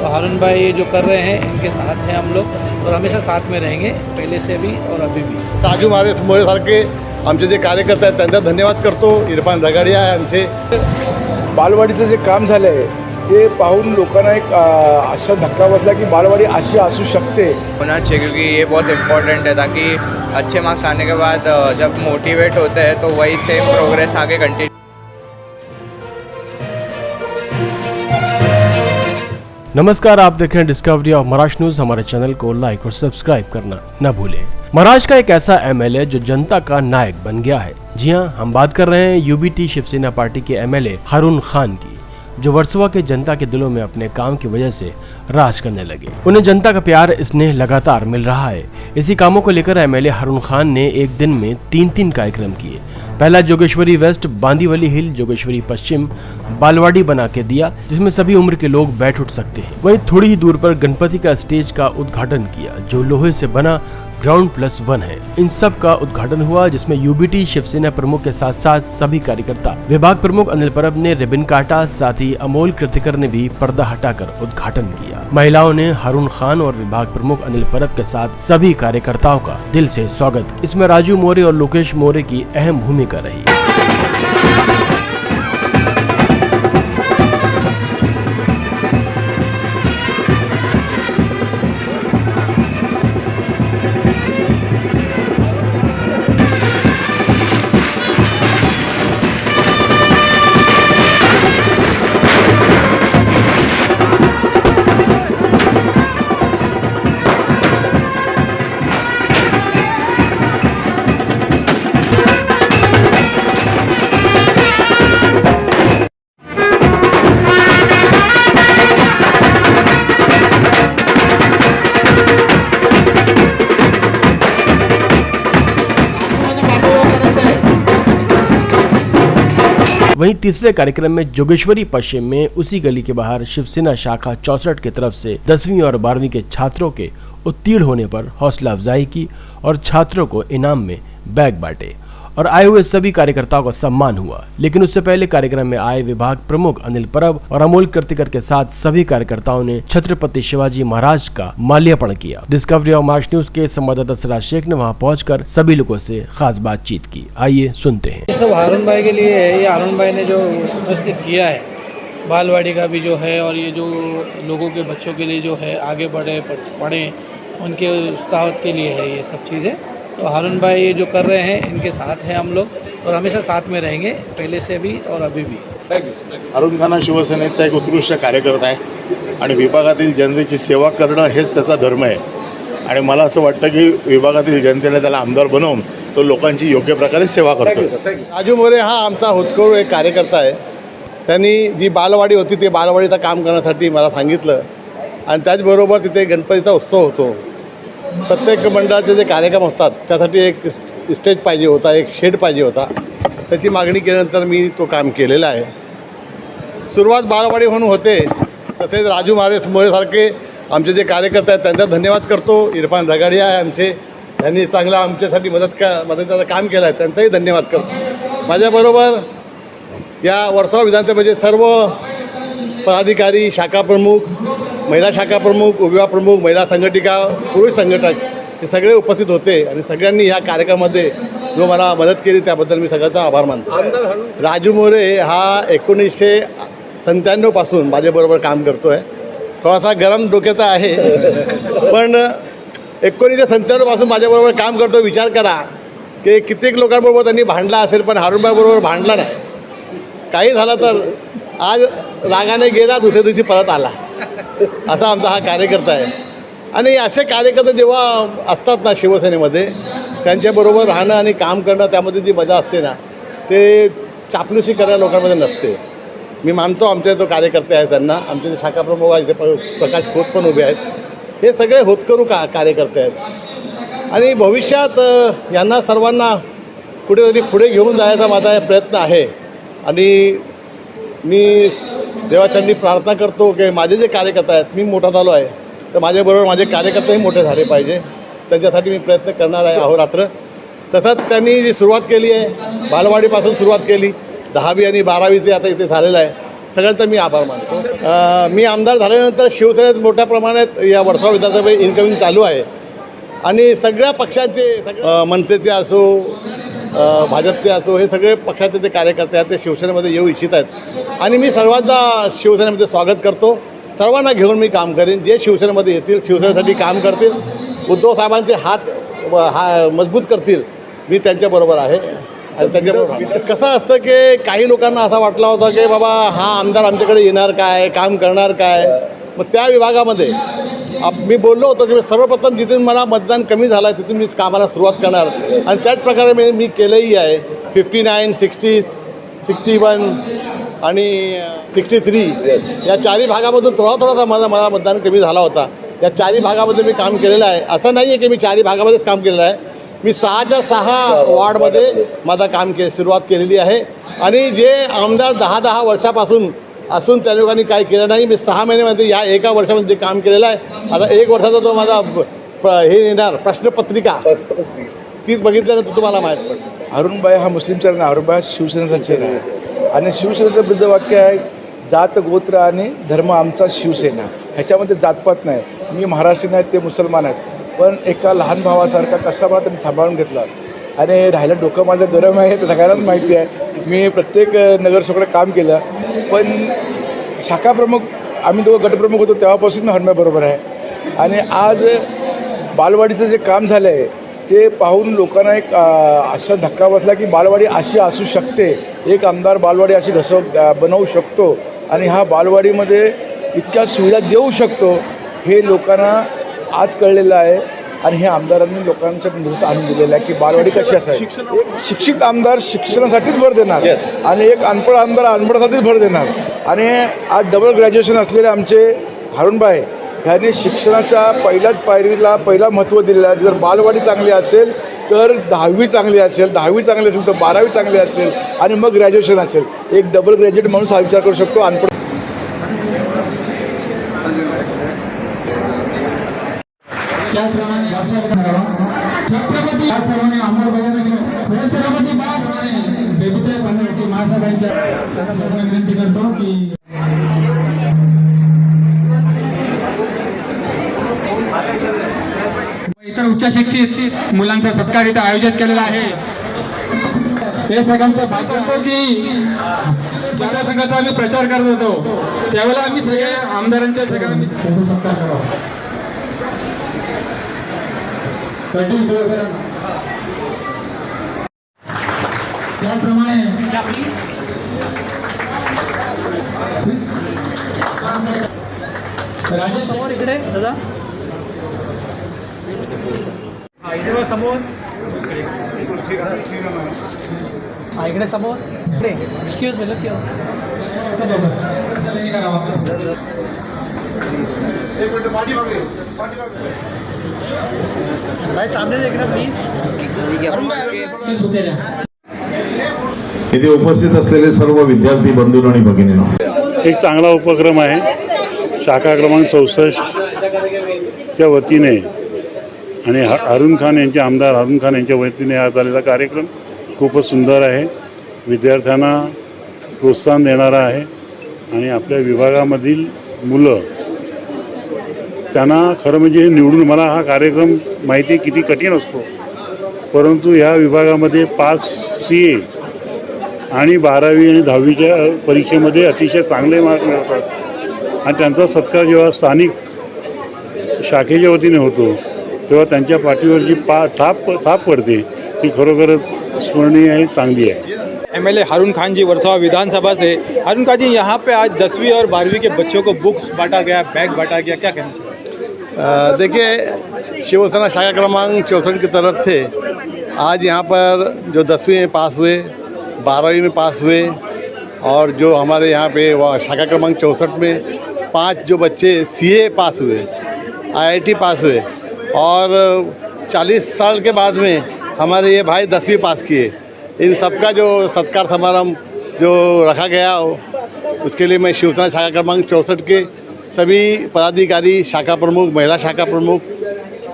तो हारून भाई जो कर रहे हैं इनके साथ हैं हम लोग और हमेशा साथ में रहेंगे, पहले से भी और अभी भी। राजू मोरे सारखे आमचे जे कार्यकर्ते आहेत त्यांचा धन्यवाद करतो। इरफान रगाडिया आहे आमचे। बालवाडीचं जे काम झालं आहे ते पाहून लोकांना एक अशा धक्का बसला की बालवाडी अशी असू शकते। होना चाहिए क्योंकि ये बहुत इम्पोर्टेंट है ताकि अच्छे मार्क्स आने के बाद जब मोटिवेट होते हैं तो वही सेम प्रोग्रेस आगे कंटिन्यू। नमस्कार, आप देख रहे हैं डिस्कवरी ऑफ महाराष्ट्र न्यूज। हमारे चैनल को लाइक और सब्सक्राइब करना न भूलें। महाराष्ट्र का एक ऐसा एमएलए जो जनता का नायक बन गया है। जी हां, हम बात कर रहे हैं यूबीटी शिवसेना पार्टी के एमएलए हारून खान की, जो वर्सोवा के जनता के दिलों में अपने काम की वजह से राज करने लगे। उन्हें जनता का प्यार स्नेह लगातार मिल रहा है। इसी कामों को लेकर एमएलए हारून खान ने एक दिन में 3 कार्यक्रम किए। पहला जोगेश्वरी वेस्ट, बांदीवली हिल, जोगेश्वरी पश्चिम, बालवाड़ी बना के दिया, जिसमें सभी उम्र के लोग बैठ उठ सकते हैं। वहीं थोड़ी ही दूर पर गणपति का स्टेज का उद्घाटन किया, जो लोहे से बना GROUND+1 है। इन सब का उद्घाटन हुआ, जिसमें यूबीटी शिवसेना प्रमुख के साथ साथ सभी कार्यकर्ता, विभाग प्रमुख अनिल परब ने रिबन काटा, साथ ही अमोल कृतिकर ने भी पर्दा हटाकर उद्घाटन किया। महिलाओं ने हारून खान और विभाग प्रमुख अनिल परब के साथ सभी कार्यकर्ताओं का दिल से स्वागत। इसमें राजू मोरे और लोकेश मोरे की अहम भूमिका रही। वहीं तीसरे कार्यक्रम में जोगेश्वरी पश्चिम में उसी गली के बाहर शिवसेना शाखा 64 की तरफ से 10वीं और 12वीं के छात्रों के उत्तीर्ण होने पर हौसला अफजाई की और छात्रों को इनाम में बैग बांटे और आए हुए सभी कार्यकर्ताओं का सम्मान हुआ। लेकिन उससे पहले कार्यक्रम में आए विभाग प्रमुख अनिल परब और अमोल कृतिकर के साथ सभी कार्यकर्ताओं ने छत्रपति शिवाजी महाराज का माल्यार्पण किया। डिस्कवरी ऑफ महाराष्ट्र न्यूज के संवाददाता सिराज शेख ने वहां पहुंचकर सभी लोगों से खास बातचीत की। आइए सुनते हैं। ये सब हारून भाई के लिए है। ये हारून भाई ने जो उपस्थित किया है, बालवाड़ी का भी जो है और ये जो लोगों के बच्चों के लिए जो है आगे पढ़ें उनके उस्ताद के लिए है ये सब चीज़ें। तो हारून भाई ये जो कर रहे हैं इनके साथ हैं हम लोग और हमेशा साथ में रहेंगे, पहले से भी और अभी भी। हारून खान शिवसेनेचा एक उत्कृष्ट कार्यकर्ता आहे आणि विभागातील जनतेची सेवा करणं हेच त्याचा धर्म आहे आणि मला असं वाटतं की विभागातील जनतेने त्याला आमदार बनवून तो लोकांची योग्य प्रकारे सेवा करतो। राजू मोरे हा आमचा होतकरू एक कार्यकर्ता आहे। त्यांनी जी बालवाडी होती ते बालवाडीचं काम करण्यासाठी मला सांगितलं आणि त्याचबरोबर तिथे गणपतीचा उत्सव होतो। प्रत्येक मंडळाचे जे कार्यक्रम असतात त्यासाठी एक स्टेज पाहिजे होता, एक शेड पाहिजे होता। त्याची मागणी केल्यानंतर मी तो काम केलेला आहे। सुरुवात बालवाडी म्हणून होते, तसेच राजू मोरे सारखे आमचे जे कार्यकर्ते आहेत त्यांचा धन्यवाद करतो। इरफान रगाडिया आहे आमचे, त्यांनी चांगला आमच्यासाठी मदतीचं काम केलं आहे, त्यांचाही धन्यवाद करतो। माझ्याबरोबर या वर्सोवा विधानसभेचे सर्व पदाधिकारी, शाखा प्रमुख, महिला शाखा प्रमुख, विभाग प्रमुख, महिला संघटिका, पुरुष संघटक हे सगळे उपस्थित होते आणि सगळ्यांनी या कार्यक्रमामध्ये जो मला मदत केली त्याबद्दल मी सगळ्यांचा आभार मानतो। राजू मोरे हा 1997 पासून माझ्याबरोबर काम करतो आहे। थोडासा गरम डोक्याचा आहे, पण 1997 पासून माझ्याबरोबर काम करतो। विचार करा की कित्येक लोकांबरोबर त्यांनी भांडला असेल, पण हारूनबाईबरोबर भांडला नाही। काही झालं तर आज रागाने गेला, दुसऱ्या दिवशी परत आला, असा आमचा हा कार्यकर्ता आहे। आणि असे कार्यकर्ते जेव्हा असतात ना शिवसेनेमध्ये, त्यांच्याबरोबर राहणं आणि काम करणं त्यामध्ये जी मजा असते ना, ते चापलुसी करणाऱ्या लोकांमध्ये नसते। मी मानतो आमचे जो कार्यकर्ते आहेत त्यांना, आमचे जे शाखा प्रमुख आहेत प्रकाश खोत पण उभे आहेत, हे सगळे होतकरू कार्यकर्ते आहेत आणि भविष्यात यांना सर्वांना कुठेतरी पुढे घेऊन जायचा माझा प्रयत्न आहे। आणि मी देवाचरणी प्रार्थना करतो की माझे जे कार्यकर्ते आहेत, मी मोठा झालो आहे तर माझ्याबरोबर माझे कार्यकर्तेही मोठे झाले पाहिजे, त्याच्यासाठी मी प्रयत्न करणार आहे अहोरात्र। तसंच त्यांनी जी सुरुवात केली आहे, बालवाडीपासून सुरुवात केली, 10वी आणि 12वीचे आता इथे झालेलं आहे। सगळ्यांचा मी आभार मानतो. मी आमदार झाल्यानंतर शिवसेनेत मोठ्या प्रमाणात या वर्सोवा विधानसभेत इन्कमिंग चालू आहे आणि सगळ्या पक्षांचे मनसेचे असो भाजपचे असो हे सगळे पक्षाचे जे कार्यकर्ते आहेत ते शिवसेनेमध्ये येऊ इच्छित आहेत आणि मी सर्वांचा शिवसेनेमध्ये स्वागत करतो. सर्वांना घेऊन मी काम करेन. जे शिवसेनेमध्ये येतील शिवसेनेसाठी काम करतील उद्धव साहेबांचे हात मजबूत करतील मी त्यांच्याबरोबर आहे. आणि त्यांच्याबरोबर कसं असतं की काही लोकांना असा वाटला होता की बाबा हा आमदार आमच्याकडे येणार काय काम करणार काय. मग त्या विभागामध्ये मी बोललो होतो की सर्वप्रथम जिथून मला मतदान कमी झालं आहे तिथून मी कामाला सुरुवात करणार आणि त्याच प्रकारे मी केलंही आहे. 59, 60, 61 आणि 63 या चारही भागामधून थोडासा मला मतदान कमी झाला होता. या चारही भागामध्ये मी काम केलेलं आहे. असं नाही आहे की मी चारही भागामध्येच काम केलेलं आहे. मी 6च्या 6 वॉर्डमध्ये माझं काम सुरुवात केलेली आहे आणि जे आमदार 10 वर्षापासून असून त्या लोकांनी काय केलं नाही. मी 6 महिन्यामध्ये या एका वर्षामध्ये काम केलेलं आहे. आता 1 वर्षाचा तो माझा हे येणार प्रश्नपत्रिका ती बघितल्यानंतर तुम्हाला माहीत पडतं. अरुणबाई हा मुस्लिम चेहरा, अरुणबाई हा शिवसेनेचा चेहरा आहे आणि शिवसेनेचं ब्रीदवाक्य आहे जात गोत्र आणि धर्म आमचा शिवसेना. ह्याच्यामध्ये जातपात नाही. मी महाराष्ट्रीयन आहेत ते मुसलमान आहेत पण एका लहान भावासारखा कसा मला त्यांनी सांभाळून घेतला आणि राहिलं डोकं माझं गरम आहे ते सगळ्यांनाच माहिती आहे. मी प्रत्येक नगरसेवकडे काम केलं पण शाखाप्रमुख आम्ही दोघं गटप्रमुख होतो तेव्हापासून मी हरम्याबरोबर आहे आणि आज बालवाडीचं जे काम झालं आहे ते पाहून लोकांना एक असा धक्का बसला की बालवाडी अशी असू शकते. एक आमदार बालवाडी अशी बनवू शकतो आणि हा बालवाडीमध्ये इतक्या सुविधा देऊ शकतो हे लोकांना आज कळलेलं आहे आणि हे आमदारांनी लोकांच्या दृष्टीत आणून दिलेलं आहे की बालवाडी कशी असावी. एक शिक्षित आमदार शिक्षणासाठीच भर देणार आणि एक अनपढ आमदार अनपढासाठीच भर देणार आणि आज डबल ग्रॅज्युएशन असलेले आमचे अरुणबाई ह्यांनी शिक्षणाच्या पहिल्याच पायरीला पहिला महत्त्व दिलेलं आहे. जर बालवाडी चांगली असेल तर 10वी चांगली असेल, 10वी चांगली असेल तर 12वी चांगली असेल आणि मग ग्रॅज्युएशन असेल. एक डबल ग्रॅज्युएट म्हणून हा विचार करू शकतो. अनपढ त्याचप्रमाणे छत्रपती त्याचप्रमाणे अंमलबजावणी छत्रपती बाळासाहेबांनी बेबीताई पानवटी महासाहेबांच्या विनंती करतो की इतर उच्च शिक्षित मुलांचा सत्कार इथे आयोजित केलेला आहे. हे सगळ्यांचं भाग्य असो की ज्या संघाचा आम्ही प्रचार करत होतो त्यावेळेला आम्ही सगळे आमदारांच्या सगळ्यांनी त्यांचा सत्कार करावा. त्याप्रमाणे राजेश समोर इकडे दादा इकडे समोर इकडे समोर इकडे एक्सक्यूज मी लुक भाई सामने देखना प्लीज. इथे उपस्थित असलेले सर्व विद्यार्थी बंधू आणि भगिनींनो, एक चांगला उपक्रम आहे. शाखा क्रमांक 64 च्या वतीने आणि हारून खान यांचे आमदार हारून खान यांच्या वतीने हा झालेला कार्यक्रम खूपच सुंदर आहे. विद्यार्थ्यांना प्रोत्साहन देणारा आहे आणि आपल्या विभागामधील मुलं त्यांना खरं म्हणजे निवडून मला हा कार्यक्रम माहिती आहे किती कठीण असतो परंतु ह्या विभागामध्ये 5 CA आणि 12वी आणि 10वीच्या परीक्षेमध्ये अतिशय चांगले मार्क मिळवतात आणि त्यांचा सत्कार जेव्हा स्थानिक शाखेच्या वतीने होतो तेव्हा त्यांच्या पाठीवर जी थाप पडते ती खरोखरच स्मरणीय आहे, चांगली आहे. MLA हारून खान जी वर्सोवा विधानसभा से. हारून खान जी, यहाँ पे आज 10वीं और 12वीं के बच्चों को बुक्स बांटा गया, बैग बांटा गया, क्या कहना चाहिए? देखिए शिवसेना शाखा क्रमांक 64 की तरफ से आज यहाँ पर जो 10वीं में पास हुए, 12वीं में पास हुए और जो हमारे यहाँ पे वह शाखा क्रमांक 64 में 5 जो बच्चे CA पास हुए, IIT पास हुए और 40 साल के बाद में हमारे ये भाई 10वीं पास किए, इन सबका जो सत्कार समारंभ जो रखा गया उसके लिए मैं शिवसेना शाखा क्रमांक 64 के सभी पदाधिकारी, शाखा प्रमुख, महिला शाखा प्रमुख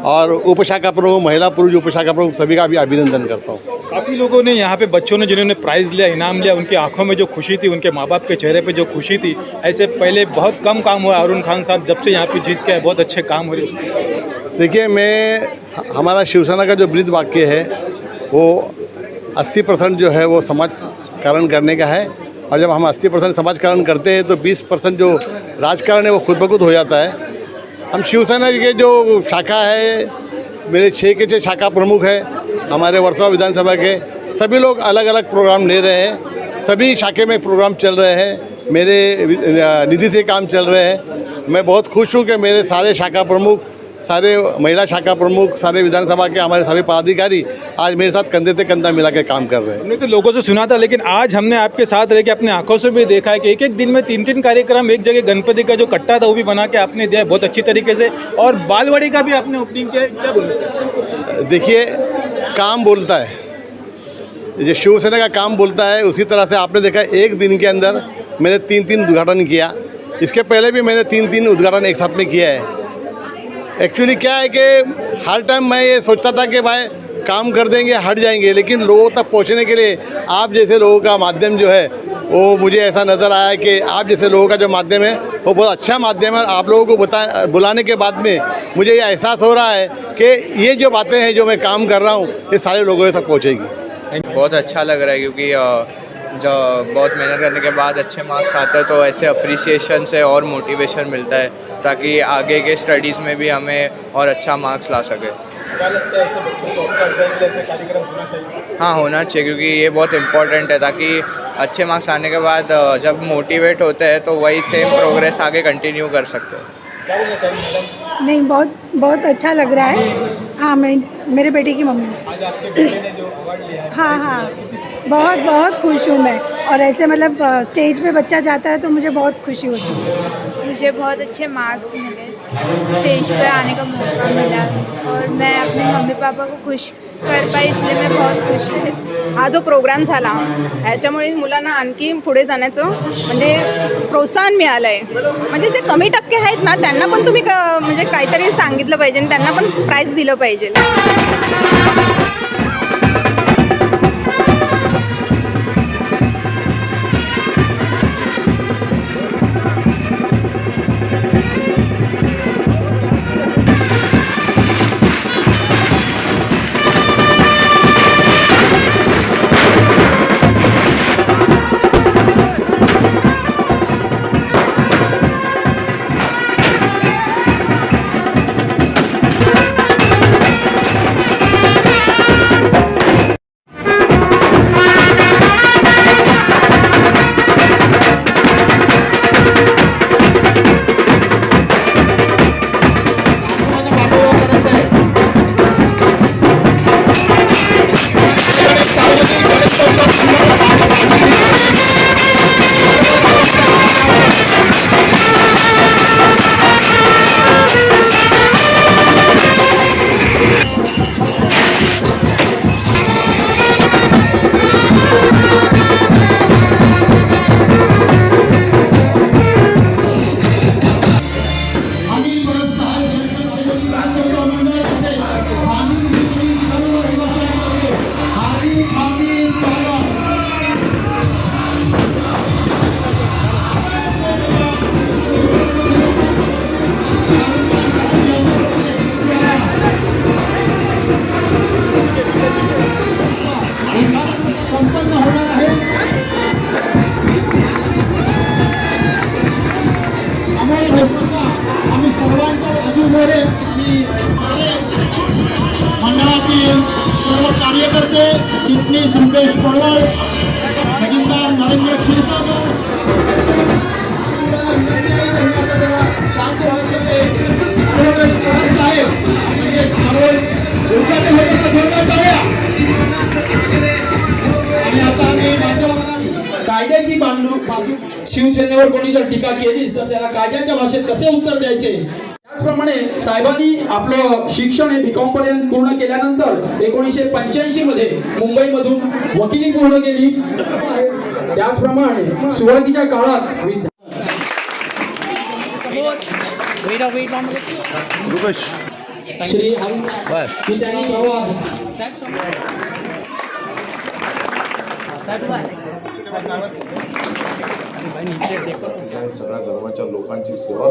और उपशाखा प्रमुख, महिला पुरुष उपशाखा प्रमुख सभी का भी अभिनंदन करता हूँ। काफ़ी लोगों ने यहाँ पे बच्चों ने जिन्होंने प्राइज़ लिया, इनाम लिया, उनकी आंखों में जो खुशी थी, उनके माँ बाप के चेहरे पे जो खुशी थी, ऐसे पहले बहुत कम काम हुआ। अरुण खान साहब जब से यहाँ पे जीत के आए, बहुत अच्छे काम हो रहे हैं। देखिए, हमारा शिवसेना का जो ब्रीद वाक्य है वो 80% जो है वो समाजकारण करने का है, और जब हम 80% समाजकारण करते हैं तो 20% जो राजकारण है वो खुद ब खुद हो जाता है। हम शिवसेना के जो शाखा है, मेरे 6 के 6 शाखा प्रमुख है, हमारे वर्सोवा विधानसभा के सभी लोग अलग अलग प्रोग्राम ले रहे हैं, सभी शाखे में प्रोग्राम चल रहे हैं, मेरे निधि से काम चल रहे हैं। मैं बहुत खुश हूँ कि मेरे सारे शाखा प्रमुख, सारे महिला शाखा प्रमुख, सारे विधानसभा के हमारे सभी पदाधिकारी आज मेरे साथ कंधे से कंधा मिला के काम कर रहे हैं। हमने तो लोगों से सुना था, लेकिन आज हमने आपके साथ रह के अपने आंखों से भी देखा है कि एक एक दिन में 3-3 कार्यक्रम, एक जगह गणपति का जो कट्टा था वो भी बना के आपने दिया है बहुत अच्छी तरीके से, और बालवाड़ी का भी आपने ओपनिंग किया है। क्या बोलते? देखिए, काम बोलता है, जो शिवसेना का काम बोलता है, उसी तरह से आपने देखा एक दिन के अंदर मैंने 3 उद्घाटन किया। इसके पहले भी मैंने 3 उद्घाटन एक साथ में किया है। एक्चुअली क्या है कि हर टाइम मैं ये सोचता था कि भाई काम कर देंगे, हट जाएंगे, लेकिन लोगों तक पहुंचने के लिए आप जैसे लोगों का माध्यम जो है वो मुझे ऐसा नज़र आया कि आप जैसे लोगों का जो माध्यम है वो बहुत अच्छा माध्यम है। आप लोगों को बुलाने के बाद में मुझे ये एहसास हो रहा है कि ये जो बातें हैं, जो मैं काम कर रहा हूँ, ये सारे लोगों तक पहुँचेगी। बहुत अच्छा लग रहा है क्योंकि जो बहुत मेहनत करने के बाद अच्छे मार्क्स आते हैं तो ऐसे अप्रिसिएशन से और मोटिवेशन मिलता है, ताकि आगे के स्टडीज़ में भी हमें और अच्छा मार्क्स ला सके। क्या लगता है ऐसे बच्चों को ऐसे कार्यक्रम होना चाहिए? हाँ, होना चाहिए, क्योंकि ये बहुत इम्पोर्टेंट है, ताकि अच्छे मार्क्स आने के बाद जब मोटिवेट होते हैं तो वही सेम प्रोग्रेस आगे कंटिन्यू कर सकते हैं। क्या बोलना चाहिए मैडम? नहीं, बहुत अच्छा लग रहा है। हाँ, मैं मेरे बेटे की मम्मी। आज आपके बेटे ने जो अवार्ड लिया है, हाँ, बहुत खुश हूँ मैं। और ऐसे मतलब स्टेज पे बच्चा जाता है तो मुझे बहुत खुशी होती है। मुझे बहुत अच्छे मार्क्स मिले, स्टेज पर आने का मौका मिला, और मैं अपने मम्मी पापा को खुश कर पाई, इसलिए मैं बहुत खुश आहे। हा जो प्रोग्राम झाला ह्याच्यामुळे मुलांना आणखी पुढे जाण्याचं म्हणजे प्रोत्साहन मिळालं आहे. म्हणजे जे कमी टक्के आहेत ना त्यांना पण तुम्ही म्हणजे काहीतरी सांगितलं पाहिजे आणि त्यांना पण प्राइज दिलं पाहिजे. मंडळातील सर्व कार्यकर्ते, चिटणीस रुपेश पडवळ, खजिनदार नरेंद्र क्षीरसागर, कायद्याची बाजू शिवसेनेवर कोणी जर टीका केली तर त्याला कायद्याच्या भाषेत कसे उत्तर द्यायचे. त्याचप्रमाणे साहेबांनी आपलं शिक्षण हे B.Com पर्यंत पूर्ण केल्यानंतर 1985 मध्ये मुंबईमधून वकिली पूर्ण केली. त्याचप्रमाणे सुरुवातीच्या काळात श्री हरी की त्यांनी प्रवाह सगळ्या धर्माच्या लोकांची सेवा